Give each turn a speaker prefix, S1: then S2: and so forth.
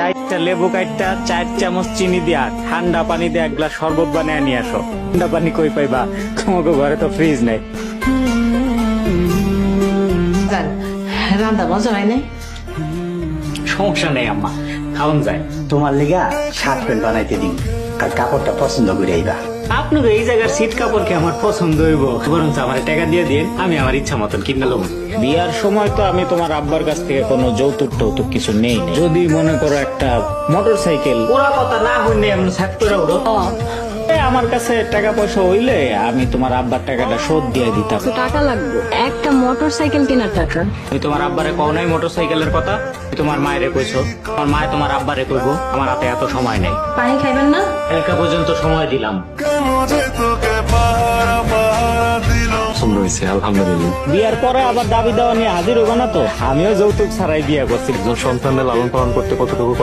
S1: চারটা লেবু কাটটা 4 চামচ চিনি দিয়া ঠান্ডা পানি দিয়ে এক গ্লাস শরবত বানিয়ে নিয়ে আসো। ঠান্ডা পানি কই পাইবা, তোমাকে ঘরে তো ফ্রিজ নেই।
S2: রান্না মজা হয় নাই?
S1: সমস্যা নেই আম্মা, খাওন যায়।
S3: তোমার লিগা শার্ট প্যান্ট বানাইতে দিন, আর কাপড়টা পছন্দ করে আইবা।
S1: আপনাকে এই জায়গার সিট কাপড় কি আমার পছন্দ হইব? বরঞ্চ আমার টাকা দিয়ে দিন, আমি আমার ইচ্ছা মতন কিনে নেব। বিয়ার সময় তো আমি তোমার আব্বার কাছ থেকে কোনো যৌতুক টৌতুক কিছু নেই। যদি মনে করো একটা মোটর সাইকেল, ওরা কথা না হইলে আমি সাত করে উঠো। আমার কাছে টাকা পয়সা হইলে আমি তোমার আব্বার টাকাটা শোধ দিয়ে দিতাম।
S4: টাকা লাগবে একটা মোটর সাইকেল কেনার টাকা।
S1: তুমি তোমার আব্বারে কও নাই মোটর সাইকেলের কথা? তুমি তোমার মায়েরে কইছো, আমার মায়ে তোমার আব্বারে কইবো। আমার হাতে এত সময় নেই।
S4: পানি খাইবেন না?
S1: একটা পর্যন্ত সময় দিলাম।
S5: পছন্দ হয়েছে আলহামদুলিল্লাহ।
S1: বিয়ার পরে আবার দাবি দেওয়া নিয়ে হাজির হবো না তো? আমিও যৌতুক ছাড়াই বিয়ে করছি।
S5: সন্তানদের লালন পালন করতে কতটুকু